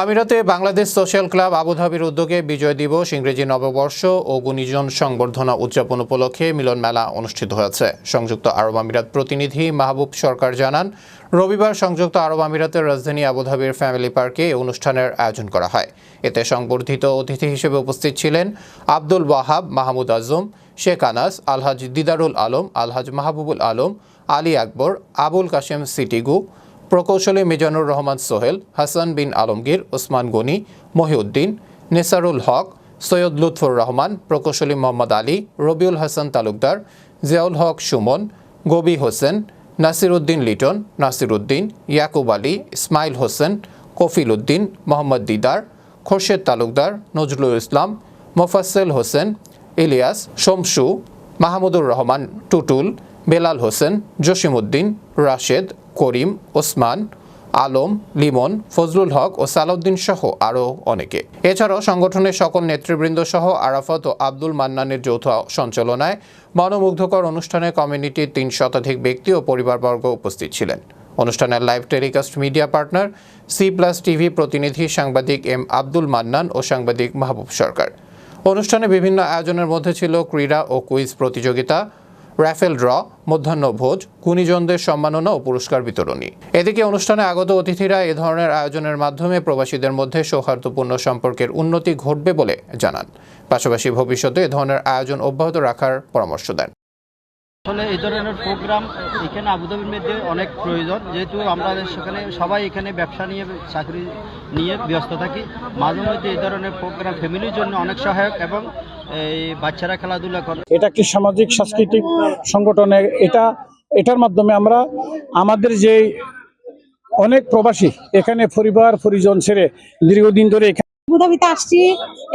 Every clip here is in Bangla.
আমিরাতে বাংলাদেশ সোশ্যাল ক্লাব আবুধাবির উদ্যোগে বিজয় দিবস, ইংরেজি নববর্ষ ও গুণীজন সংবর্ধনা উদযাপন উপলক্ষে মিলন মেলা অনুষ্ঠিত হয়েছে। সংযুক্ত আরব আমিরাত প্রতিনিধি মাহবুব সরকার জানান, রবিবার সংযুক্ত আরব আমিরাতের রাজধানী আবুধাবির ফ্যামিলি পার্কে এই অনুষ্ঠানের আয়োজন করা হয়। এতে সংবর্ধিত অতিথি হিসেবে উপস্থিত ছিলেন আব্দুল ওয়াহাব, মাহমুদ আজম, শেখ আনাস, আলহাজ দিদারুল আলম, আলহাজ মাহবুবুল আলম, আলী আকবর, আবুল কাশেম সিটিগু, প্রকৌশলী মিজানুর রহমান সোহেল, হাসান বিন আলমগীর, ওসমান গনি, মহিউদ্দিন, নেসারুল হক, সৈয়দ লুৎফুর রহমান, প্রকৌশলী মোহাম্মদ আলী, রবিউল হাসান তালুকদার, জিয়াউল হক সুমন, গবি হোসেন, নাসির উদ্দিন লিটন, নাসির উদ্দিন, ইয়াকুব আলী, ইসমাইল হোসেন, কফিল উদ্দিন, মোহাম্মদ দিদার, খোরশেদ তালুকদার, নজরুল ইসলাম, মোফাজ্জেল হোসেন, ইলিয়াস, শমসু, মাহমুদুর রহমান টুটুল, বেলাল হোসেন, জসিমউদ্দিন, রাশেদ, করিম, ওসমান, আলম, লিমন, ফজলুল হক ও সালাউদ্দিন সহ আরও অনেকে। এছাড়াও সংগঠনের সকল নেতৃবৃন্দ সহ আরাফাত ও আব্দুল মান্নানের যৌথ সঞ্চালনায় মনোমুগ্ধকর অনুষ্ঠানে কমিউনিটির ৩ শতাধিক ব্যক্তি ও পরিবারবর্গ উপস্থিত ছিলেন। অনুষ্ঠানের live telecast media partner C+ TV প্রতিনিধি সাংবাদিক এম আব্দুল মান্নান ও সাংবাদিক মাহবুব সরকার। অনুষ্ঠানে বিভিন্ন আয়োজনের মধ্যে ছিল ক্রীড়া ও কুইজ প্রতিযোগিতা, র্যাফেল ড্র, মধ্যাহ্নভোজ, গুণীজনদের সম্মাননা ও পুরস্কার বিতরণী। এদিকে অনুষ্ঠানে আগত অতিথিরা এ ধরনের আয়োজনের মাধ্যমে প্রবাসীদের মধ্যে সৌহার্দ্যপূর্ণ সম্পর্কের উন্নতি ঘটবে বলে জানান। পাশাপাশি ভবিষ্যতে এ ধরনের আয়োজন অব্যাহত রাখার পরামর্শ দেন। আসলে এই ধরনের প্রোগ্রাম এখানে আবুধাবির মধ্যে অনেক প্রয়োজন, যেহেতু আমরা সেখানে সবাই এখানে ব্যবসা নিয়ে, চাকরি নিয়ে ব্যস্ত থাকি। মাঝে মধ্যে এই ধরনের প্রোগ্রাম ফ্যামিলির জন্য অনেক সহায়ক এবং এই বাচ্চারা খেলাধুলা করে। এটা একটি সামাজিক সাংস্কৃতিক সংগঠনে এটার মাধ্যমে আমরা আমাদের যে অনেক প্রবাসী এখানে পরিবার পরিজন ছেড়ে দীর্ঘদিন ধরে আবুধাবিতে আসছি।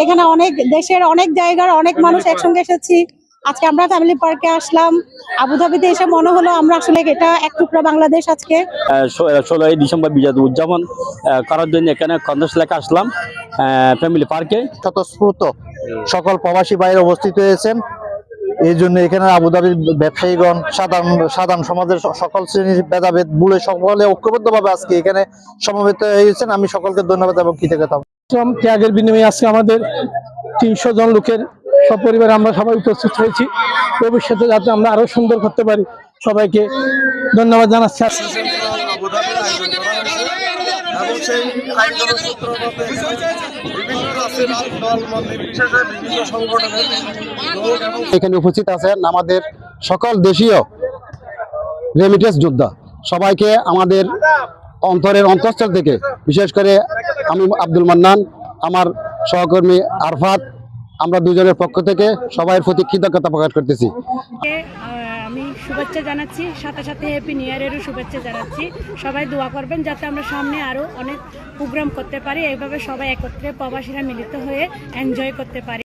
এখানে অনেক দেশের অনেক জায়গার অনেক মানুষ একসঙ্গে এসেছি। আজকে আমরা ফ্যামিলি পার্কে আসলাম। আবুধাবিতে এসে মনে হলো আমরা আসলে এটা এক টুকরা বাংলাদেশ। আজকে 16ই ডিসেম্বর বিজয় উদযাপন করার জন্য এখানে কন্যাশিলাকে আসলাম ফ্যামিলি পার্কে। স্বতঃস্ফূর্ত সকল প্রবাসী বাইরে উপস্থিত হয়েছেন। এই জন্য এখানে আবুধাবির ব্যবসায়ীগণ, সাধারণ সমাজের সকল শ্রেণীর ভেদাভেদ ভুলে সকলে ঐক্যবদ্ধভাবে আজকে এখানে সমবেত হয়েছেন। আমি সকলকে ধন্যবাদ এবং কৃতজ্ঞতা। ত্যাগের বিনিময়ে আজকে আমাদের 300 জন লোকের সপরিবারে আমরা সবাই উপস্থিত হয়েছি। ভবিষ্যতে যাতে আমরা আরো সুন্দর করতে পারি, সবাইকে ধন্যবাদ জানাচ্ছি। এখানে উপস্থিত আছেন আমাদের সকল দেশীয় রেমিটেন্স যোদ্ধা। সবাইকে আমাদের অন্তরের অন্তঃস্থল থেকে, বিশেষ করে আমি আব্দুল মান্নান, আমার সহকর্মী আরফাত, আমরা দুজনের পক্ষ থেকে সবার প্রতি কৃতজ্ঞতা প্রকাশ করতেছি। আমি শুভেচ্ছা জানাচ্ছি, সাথে সাথে হ্যাপি নিউ ইয়ারেরও শুভেচ্ছা জানাচ্ছি। সবাই দোয়া করবেন যাতে আমরা সামনে আরও অনেক প্রোগ্রাম করতে পারি, এইভাবে সবাই একত্রে প্রবাসীরা মিলিত হয়ে এনজয় করতে পারি।